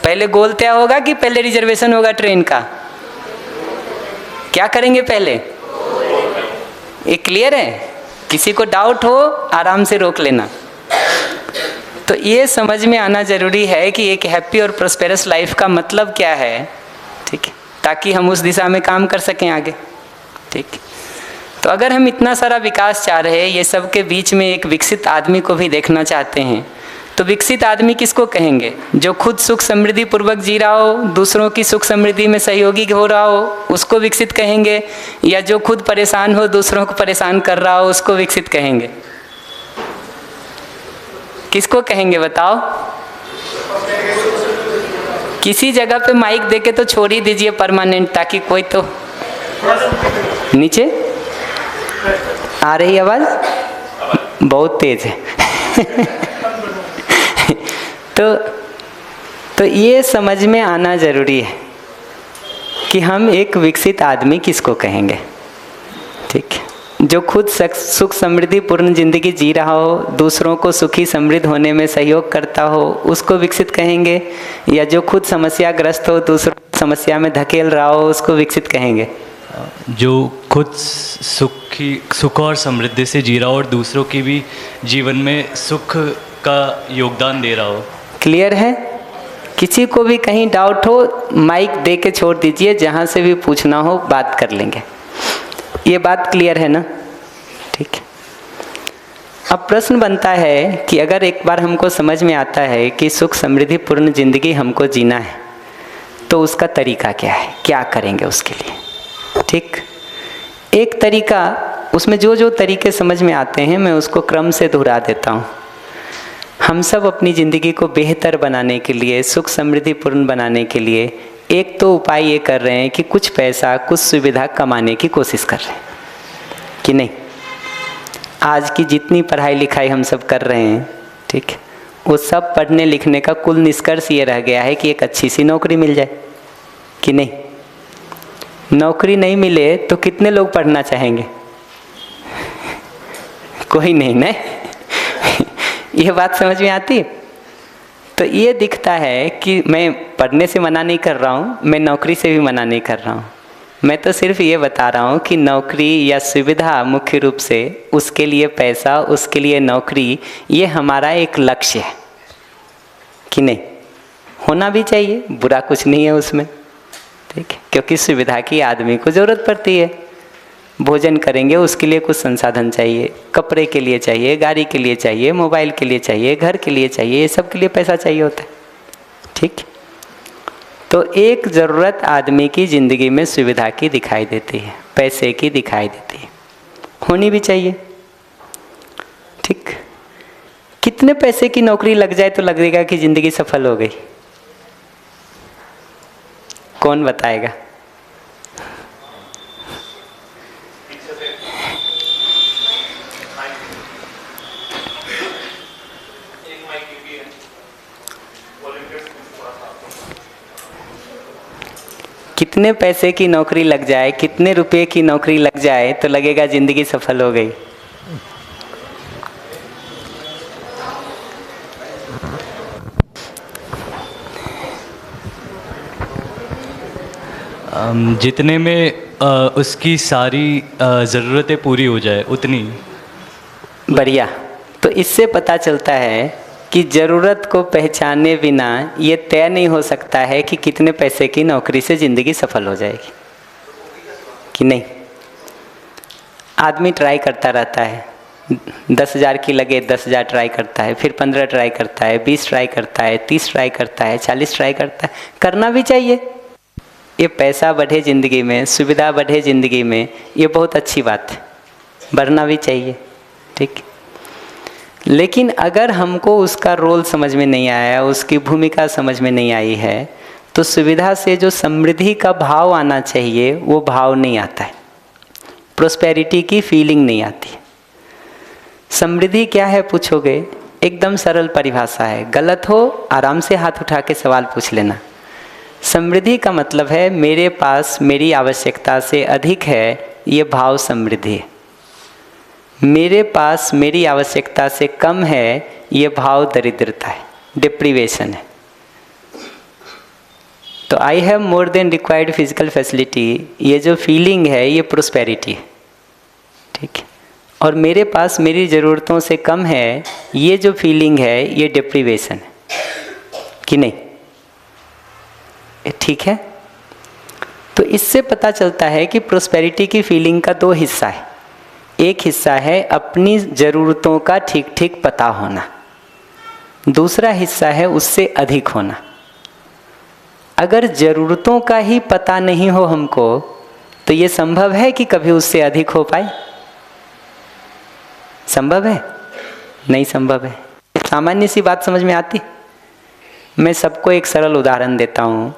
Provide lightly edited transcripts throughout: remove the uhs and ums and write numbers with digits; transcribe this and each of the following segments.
पहले गोल तय होगा कि पहले रिजर्वेशन होगा ट्रेन का? क्या करेंगे पहले? ये क्लियर है? किसी को डाउट हो आराम से रोक लेना। तो ये समझ में आना जरूरी है कि एक हैप्पी और प्रॉस्पेरस लाइफ का मतलब क्या है, ठीक है, ताकि हम उस दिशा में काम कर सकें आगे। ठीक, तो अगर हम इतना सारा विकास चाह रहे हैं, ये सब के बीच में एक विकसित आदमी को भी देखना चाहते हैं, तो विकसित आदमी किसको कहेंगे? जो खुद सुख समृद्धि पूर्वक जी रहा हो, दूसरों की सुख समृद्धि में सहयोगी हो रहा हो, उसको विकसित कहेंगे? या जो खुद परेशान हो, दूसरों को परेशान कर रहा हो, उसको विकसित कहेंगे? किसको कहेंगे बताओ? किसी जगह पे माइक देके तो छोड़ ही दीजिए परमानेंट, ताकि कोई तो नीचे आ रही आवाज बहुत तेज है। तो ये समझ में आना जरूरी है कि हम एक विकसित आदमी किसको कहेंगे। ठीक है, जो खुद सुख समृद्धि पूर्ण जिंदगी जी रहा हो, दूसरों को सुखी समृद्ध होने में सहयोग करता हो, उसको विकसित कहेंगे? या जो खुद समस्याग्रस्त हो, दूसरों को समस्या में धकेल रहा हो, उसको विकसित कहेंगे? जो खुद सुख और समृद्धि से जी रहा हो और दूसरों की भी जीवन में सुख का योगदान दे रहा हो। क्लियर है? किसी को भी कहीं डाउट हो, माइक दे के छोड़ दीजिए, जहाँ से भी पूछना हो बात कर लेंगे। ये बात क्लियर है ना? ठीक है। अब प्रश्न बनता है कि अगर एक बार हमको समझ में आता है कि सुख समृद्धि पूर्ण जिंदगी हमको जीना है, तो उसका तरीका क्या है, क्या करेंगे उसके लिए? ठीक, एक तरीका, उसमें जो जो तरीके समझ में आते हैं मैं उसको क्रम से दोहरा देता हूँ। हम सब अपनी ज़िंदगी को बेहतर बनाने के लिए, सुख समृद्धि पूर्ण बनाने के लिए एक तो उपाय ये कर रहे हैं कि कुछ पैसा, कुछ सुविधा कमाने की कोशिश कर रहे हैं कि नहीं? आज की जितनी पढ़ाई लिखाई हम सब कर रहे हैं, ठीक है, वो सब पढ़ने लिखने का कुल निष्कर्ष ये रह गया है कि एक अच्छी सी नौकरी मिल जाए कि नहीं? नौकरी नहीं मिले तो कितने लोग पढ़ना चाहेंगे? कोई नहीं ना? ये बात समझ में आती? तो ये दिखता है कि मैं पढ़ने से मना नहीं कर रहा हूँ, मैं नौकरी से भी मना नहीं कर रहा हूँ। मैं तो सिर्फ ये बता रहा हूँ कि नौकरी या सुविधा, मुख्य रूप से उसके लिए पैसा, उसके लिए नौकरी, ये हमारा एक लक्ष्य है कि नहीं? होना भी चाहिए, बुरा कुछ नहीं है उसमें, ठीक है, क्योंकि सुविधा की आदमी को ज़रूरत पड़ती है। भोजन करेंगे उसके लिए कुछ संसाधन चाहिए, कपड़े के लिए चाहिए, गाड़ी के लिए चाहिए, मोबाइल के लिए चाहिए, घर के लिए चाहिए, ये सब के लिए पैसा चाहिए होता है। ठीक, तो एक ज़रूरत आदमी की ज़िंदगी में सुविधा की दिखाई देती है, पैसे की दिखाई देती है, होनी भी चाहिए। ठीक, कितने पैसे की नौकरी लग जाए तो लगेगा कि ज़िंदगी सफल हो गई? कौन बताएगा? कितने पैसे की नौकरी लग जाए, कितने रुपए की नौकरी लग जाए तो लगेगा जिंदगी सफल हो गई? जितने में उसकी सारी ज़रूरतें पूरी हो जाए उतनी। बढ़िया। तो इससे पता चलता है कि ज़रूरत को पहचाने बिना ये तय नहीं हो सकता है कि कितने पैसे की नौकरी से ज़िंदगी सफल हो जाएगी कि नहीं। आदमी ट्राई करता रहता है, 10,000 की लगे 10,000 ट्राई करता है, फिर 15 ट्राई करता है, 20 ट्राई करता है, 30 ट्राई करता है, 40 ट्राई करता है। करना भी चाहिए, ये पैसा बढ़े ज़िंदगी में, सुविधा बढ़े ज़िंदगी में, ये बहुत अच्छी बात है, बढ़ना भी चाहिए। ठीक, लेकिन अगर हमको उसका रोल समझ में नहीं आया, उसकी भूमिका समझ में नहीं आई है, तो सुविधा से जो समृद्धि का भाव आना चाहिए वो भाव नहीं आता है, प्रोस्पेरिटी की फीलिंग नहीं आती। समृद्धि क्या है पूछोगे? एकदम सरल परिभाषा है, गलत हो आराम से हाथ उठा के सवाल पूछ लेना। समृद्धि का मतलब है मेरे पास मेरी आवश्यकता से अधिक है, ये भाव समृद्धि है। मेरे पास मेरी आवश्यकता से कम है, ये भाव दरिद्रता है, डिप्रीवेशन है। तो I have more than required physical facility, ये जो फीलिंग है ये प्रोस्पेरिटी है, ठीक है। और मेरे पास मेरी ज़रूरतों से कम है, ये जो फीलिंग है ये डिप्रीवेशन है कि नहीं, ठीक है। तो इससे पता चलता है कि प्रोस्पेरिटी की फीलिंग का दो हिस्सा है। एक हिस्सा है अपनी ज़रूरतों का ठीक ठीक पता होना, दूसरा हिस्सा है उससे अधिक होना। अगर ज़रूरतों का ही पता नहीं हो हमको, तो ये संभव है कि कभी उससे अधिक हो पाए? संभव है? नहीं संभव है। सामान्य सी बात समझ में आती? मैं सबको एक सरल उदाहरण देता हूँ।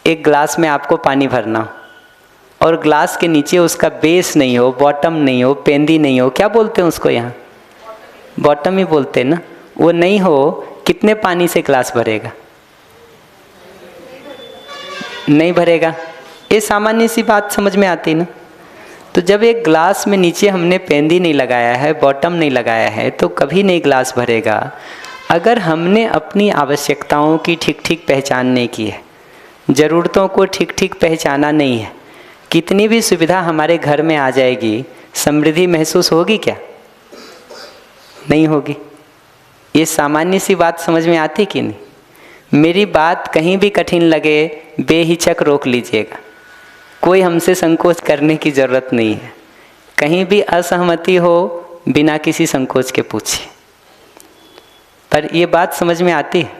एक ग्लास में आपको पानी भरना हो और ग्लास के नीचे उसका बेस नहीं हो, बॉटम नहीं हो, पेंदी नहीं हो, क्या बोलते हैं उसको यहाँ? बॉटम ही बोलते हैं ना। वो नहीं हो, कितने पानी से ग्लास भरेगा? नहीं भरेगा। ये सामान्य सी बात समझ में आती ना। तो जब एक ग्लास में नीचे हमने पेंदी नहीं लगाया है, बॉटम नहीं लगाया है, तो कभी नहीं ग्लास भरेगा। अगर हमने अपनी आवश्यकताओं की ठीक ठीक पहचान नहीं की है, ज़रूरतों को ठीक ठीक पहचाना नहीं है, कितनी भी सुविधा हमारे घर में आ जाएगी, समृद्धि महसूस होगी क्या? नहीं होगी। ये सामान्य सी बात समझ में आती कि नहीं? मेरी बात कहीं भी कठिन लगे, बेहिचक रोक लीजिएगा। कोई हमसे संकोच करने की ज़रूरत नहीं है। कहीं भी असहमति हो, बिना किसी संकोच के पूछिए। पर ये बात समझ में आती है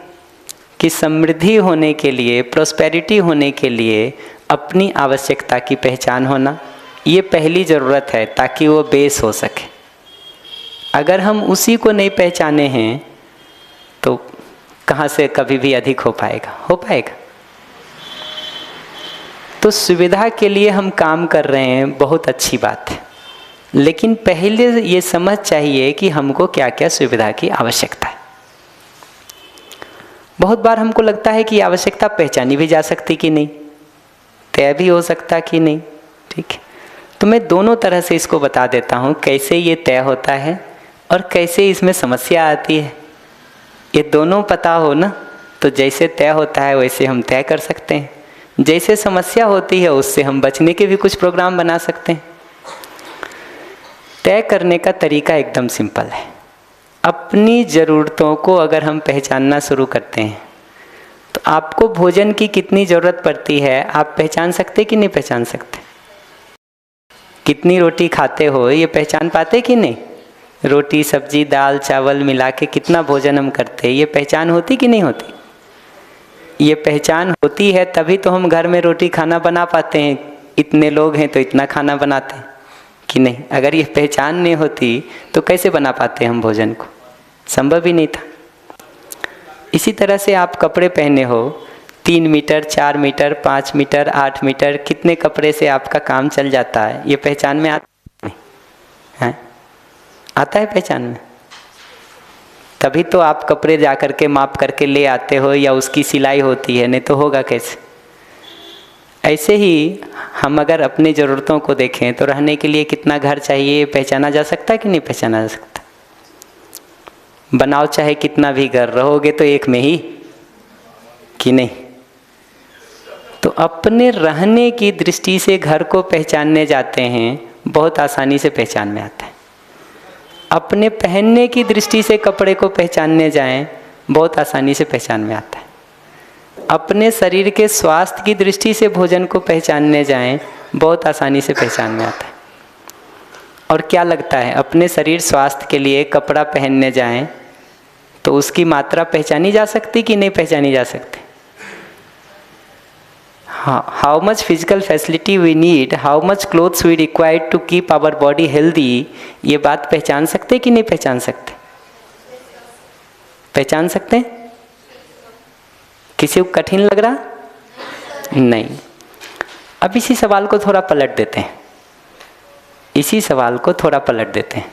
कि समृद्धि होने के लिए, प्रोस्पेरिटी होने के लिए अपनी आवश्यकता की पहचान होना, ये पहली ज़रूरत है ताकि वो बेस हो सके। अगर हम उसी को नहीं पहचाने हैं तो कहाँ से कभी भी अधिक हो पाएगा? हो पाएगा? तो सुविधा के लिए हम काम कर रहे हैं, बहुत अच्छी बात है, लेकिन पहले ये समझ चाहिए कि हमको क्या क्या सुविधा की आवश्यकता है। बहुत बार हमको लगता है कि आवश्यकता पहचानी भी जा सकती कि नहीं, तय भी हो सकता कि नहीं, ठीक है। तो मैं दोनों तरह से इसको बता देता हूँ, कैसे ये तय होता है और कैसे इसमें समस्या आती है। ये दोनों पता हो ना, तो जैसे तय होता है वैसे हम तय कर सकते हैं, जैसे समस्या होती है उससे हम बचने के भी कुछ प्रोग्राम बना सकते हैं। तय करने का तरीका एकदम सिंपल है। अपनी ज़रूरतों को अगर हम पहचानना शुरू करते हैं, तो आपको भोजन की कितनी ज़रूरत पड़ती है आप पहचान सकते कि नहीं पहचान सकते? कितनी रोटी खाते हो ये पहचान पाते कि नहीं? रोटी, सब्जी, दाल, चावल मिला के कितना भोजन हम करते हैं, ये पहचान होती कि नहीं होती? ये पहचान होती है तभी तो हम घर में रोटी खाना बना पाते हैं। इतने लोग हैं तो इतना खाना बनाते हैं कि नहीं? अगर ये पहचान नहीं होती तो कैसे बना पाते हम भोजन को? संभव ही नहीं था। इसी तरह से आप कपड़े पहने हो, 3 मीटर, 4 मीटर, 5 मीटर, 8 मीटर, कितने कपड़े से आपका काम चल जाता है, ये पहचान में आता है? आता है पहचान में? तभी तो आप कपड़े जा कर के माप करके ले आते हो या उसकी सिलाई होती है, नहीं तो होगा कैसे? ऐसे ही हम अगर अपनी ज़रूरतों को देखें तो रहने के लिए कितना घर चाहिए ये पहचाना जा सकता है कि नहीं पहचाना जा सकता? बनाओ चाहे कितना भी घर, रहोगे तो एक में ही कि नहीं? तो अपने रहने की दृष्टि से घर को पहचानने जाते हैं, बहुत आसानी से पहचान में आता है। अपने पहनने की दृष्टि से कपड़े को पहचानने जाएं, बहुत आसानी से पहचान में आता है। अपने शरीर के स्वास्थ्य की दृष्टि से भोजन को पहचानने जाएं, बहुत आसानी से पहचान में आता है। और क्या लगता है, अपने शरीर स्वास्थ्य के लिए कपड़ा पहनने जाएं तो उसकी मात्रा पहचानी जा सकती कि नहीं पहचानी जा सकती? How much physical facility we need, how much clothes we require to keep our body healthy, ये बात पहचान सकते कि नहीं पहचान सकते? पहचान सकते हैं? किसी को कठिन लग रहा? नहीं। अब इसी सवाल को थोड़ा पलट देते हैं। इसी सवाल को थोड़ा पलट देते हैं।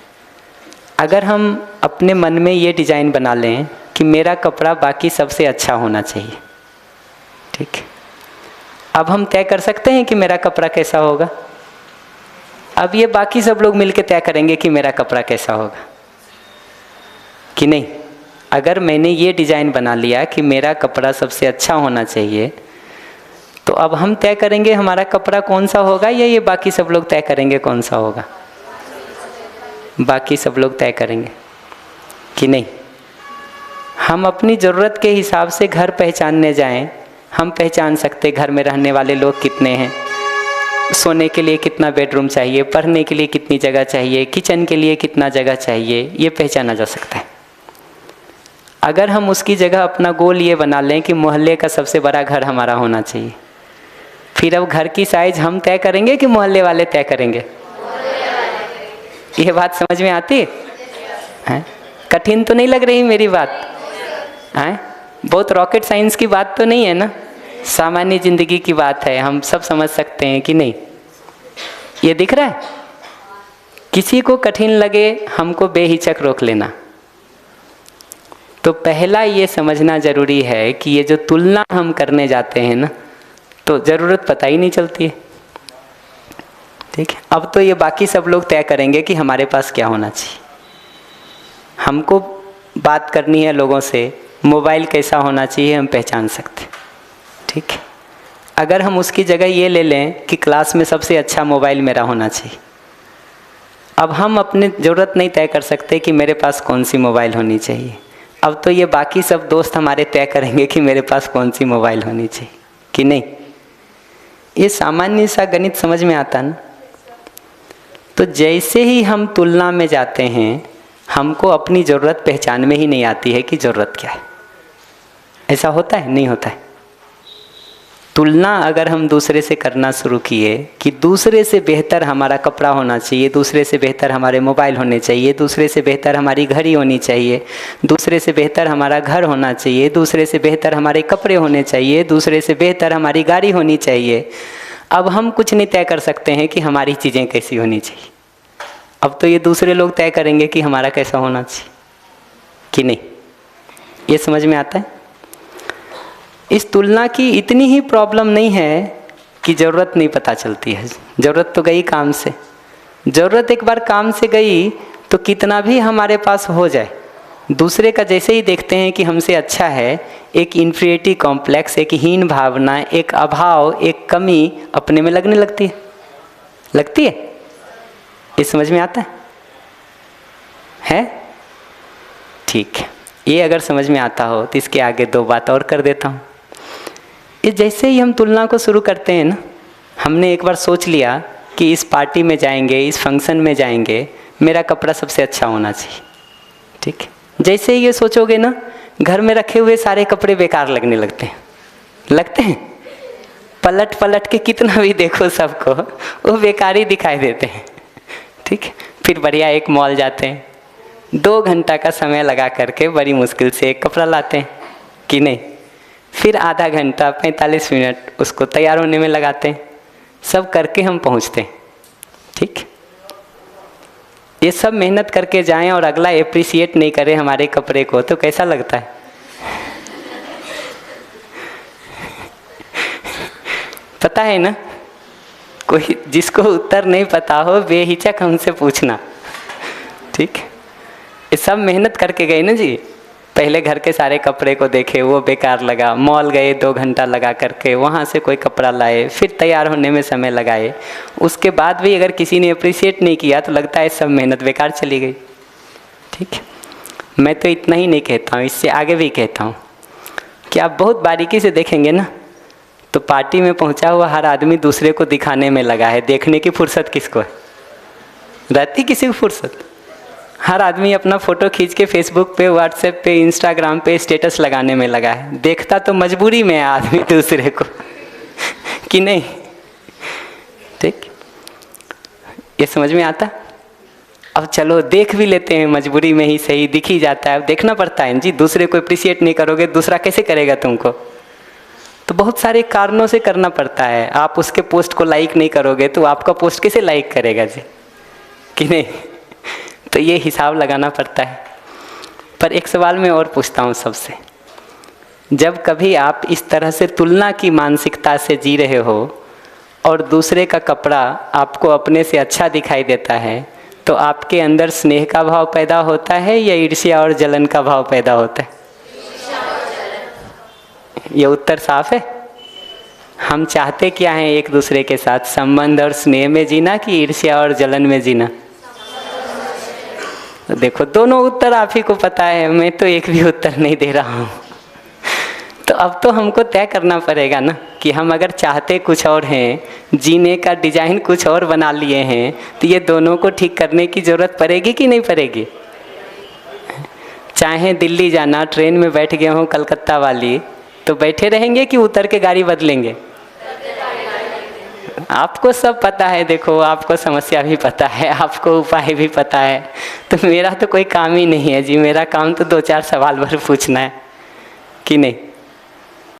अगर हम अपने मन में ये डिज़ाइन बना लें कि मेरा कपड़ा बाकी सबसे अच्छा होना चाहिए, ठीक है, अब हम तय कर सकते हैं कि मेरा कपड़ा कैसा होगा? अब ये बाकी सब लोग मिलकर तय करेंगे कि मेरा कपड़ा कैसा होगा कि नहीं? अगर मैंने ये डिज़ाइन बना लिया कि मेरा कपड़ा सबसे अच्छा होना चाहिए, तो अब हम तय करेंगे हमारा कपड़ा कौन सा होगा, या ये बाकी सब लोग तय करेंगे कौन सा होगा? बाकी सब लोग तय करेंगे कि नहीं? हम अपनी ज़रूरत के हिसाब से घर पहचानने जाएं, हम पहचान सकते घर में रहने वाले लोग कितने हैं, सोने के लिए कितना बेडरूम चाहिए, पढ़ने के लिए कितनी जगह चाहिए, किचन के लिए कितना जगह चाहिए, ये पहचाना जा सकता है। अगर हम उसकी जगह अपना गोल ये बना लें कि मोहल्ले का सबसे बड़ा घर हमारा होना चाहिए, फिर अब घर की साइज हम तय करेंगे कि मोहल्ले वाले तय करेंगे? ये बात समझ में आती है? कठिन तो नहीं लग रही मेरी बात? है बहुत रॉकेट साइंस की बात तो नहीं है ना, सामान्य जिंदगी की बात है, हम सब समझ सकते हैं कि नहीं? ये दिख रहा है? किसी को कठिन लगे हमको बेहिचक रोक लेना। तो पहला ये समझना जरूरी है कि ये जो तुलना हम करने जाते हैं ना, तो ज़रूरत पता ही नहीं चलती है। ठीक है, अब तो ये बाकी सब लोग तय करेंगे कि हमारे पास क्या होना चाहिए। हमको बात करनी है लोगों से, मोबाइल कैसा होना चाहिए हम पहचान सकते। ठीक है, अगर हम उसकी जगह ये ले लें कि क्लास में सबसे अच्छा मोबाइल मेरा होना चाहिए, अब हम अपनी ज़रूरत नहीं तय कर सकते कि मेरे पास कौन सी मोबाइल होनी चाहिए। अब तो ये बाकी सब दोस्त हमारे तय करेंगे कि मेरे पास कौन सी मोबाइल होनी चाहिए कि नहीं। ये सामान्य सा गणित समझ में आता ना। तो जैसे ही हम तुलना में जाते हैं, हमको अपनी ज़रूरत पहचान में ही नहीं आती है कि ज़रूरत क्या है। ऐसा होता है? नहीं होता है। तुलना अगर हम दूसरे से करना शुरू किए कि दूसरे से बेहतर हमारा कपड़ा होना चाहिए, दूसरे से बेहतर हमारे मोबाइल होने चाहिए, दूसरे से बेहतर हमारी घड़ी होनी चाहिए, दूसरे से बेहतर हमारा घर होना चाहिए, दूसरे से बेहतर हमारे कपड़े होने चाहिए, दूसरे से बेहतर हमारी गाड़ी होनी चाहिए, अब हम कुछ नहीं तय कर सकते हैं कि हमारी चीज़ें कैसी होनी चाहिए। अब तो ये दूसरे लोग तय करेंगे कि हमारा कैसा होना चाहिए कि नहीं। ये समझ में आता है? इस तुलना की इतनी ही प्रॉब्लम नहीं है कि ज़रूरत नहीं पता चलती है। ज़रूरत तो गई काम से। ज़रूरत एक बार काम से गई तो कितना भी हमारे पास हो जाए, दूसरे का जैसे ही देखते हैं कि हमसे अच्छा है, एक इन्फीरियरिटी कॉम्प्लेक्स, एक हीन भावना, एक अभाव, एक कमी अपने में लगने लगती है। लगती है? ये समझ में आता है? ठीक है, ये अगर समझ में आता हो तो इसके आगे दो बात और कर देता हूँ। ये जैसे ही हम तुलना को शुरू करते हैं ना, हमने एक बार सोच लिया कि इस पार्टी में जाएंगे, इस फंक्शन में जाएंगे, मेरा कपड़ा सबसे अच्छा होना चाहिए। ठीक है, जैसे ही ये सोचोगे ना, घर में रखे हुए सारे कपड़े बेकार लगने लगते हैं। लगते हैं? पलट पलट के कितना भी देखो सबको, वो बेकार ही दिखाई देते हैं। ठीक है, फिर बढ़िया एक मॉल जाते हैं, 2 घंटा का समय लगा करके बड़ी मुश्किल से एक कपड़ा लाते हैं कि नहीं। फिर आधा घंटा 45 मिनट उसको तैयार होने में लगाते हैं। सब करके हम पहुंचते हैं। ठीक, ये सब मेहनत करके जाएं और अगला एप्रिसिएट नहीं करे हमारे कपड़े को, तो कैसा लगता है? पता है ना, कोई जिसको उत्तर नहीं पता हो बेहिचक हमसे पूछना। ठीक, ये सब मेहनत करके गए ना जी। पहले घर के सारे कपड़े को देखे, वो बेकार लगा, मॉल गए 2 घंटा लगा करके, वहाँ से कोई कपड़ा लाए, फिर तैयार होने में समय लगाए, उसके बाद भी अगर किसी ने अप्रिशिएट नहीं किया तो लगता है सब मेहनत बेकार चली गई। ठीक है, मैं तो इतना ही नहीं कहता हूँ, इससे आगे भी कहता हूँ कि आप बहुत बारीकी से देखेंगे ना, तो पार्टी में पहुँचा हुआ हर आदमी दूसरे को दिखाने में लगा है। देखने की फुर्सत किसको है? रहती किसी को फुर्सत? हर आदमी अपना फ़ोटो खींच के फेसबुक पे, व्हाट्सएप पे, इंस्टाग्राम पे स्टेटस लगाने में लगा है। देखता तो मजबूरी में है आदमी दूसरे को कि नहीं। ठीक, ये समझ में आता? अब चलो देख भी लेते हैं, मजबूरी में ही सही, दिख ही जाता है। अब देखना पड़ता है जी, दूसरे को अप्रिशिएट नहीं करोगे दूसरा कैसे करेगा तुमको? तो बहुत सारे कारणों से करना पड़ता है। आप उसके पोस्ट को लाइक नहीं करोगे तो आपका पोस्ट कैसे लाइक करेगा जी, कि नहीं? तो ये हिसाब लगाना पड़ता है। पर एक सवाल मैं और पूछता हूँ सबसे, जब कभी आप इस तरह से तुलना की मानसिकता से जी रहे हो और दूसरे का कपड़ा आपको अपने से अच्छा दिखाई देता है, तो आपके अंदर स्नेह का भाव पैदा होता है या ईर्ष्या और जलन का भाव पैदा होता है? ये उत्तर साफ है? हम चाहते क्या हैं एक दूसरे के साथ? संबंध और स्नेह में जीना कि ईर्ष्या और जलन में जीना? तो देखो दोनों उत्तर आप ही को पता है, मैं तो एक भी उत्तर नहीं दे रहा हूँ। तो अब तो हमको तय करना पड़ेगा ना कि हम अगर चाहते कुछ और हैं, जीने का डिजाइन कुछ और बना लिए हैं, तो ये दोनों को ठीक करने की ज़रूरत पड़ेगी कि नहीं पड़ेगी? चाहे दिल्ली जाना, ट्रेन में बैठ गए हों कलकत्ता वाली, तो बैठे रहेंगे कि उतर के गाड़ी बदलेंगे? आपको सब पता है, देखो आपको समस्या भी पता है, आपको उपाय भी पता है, तो मेरा तो कोई काम ही नहीं है जी। मेरा काम तो 2-4 सवाल भर पूछना है कि नहीं?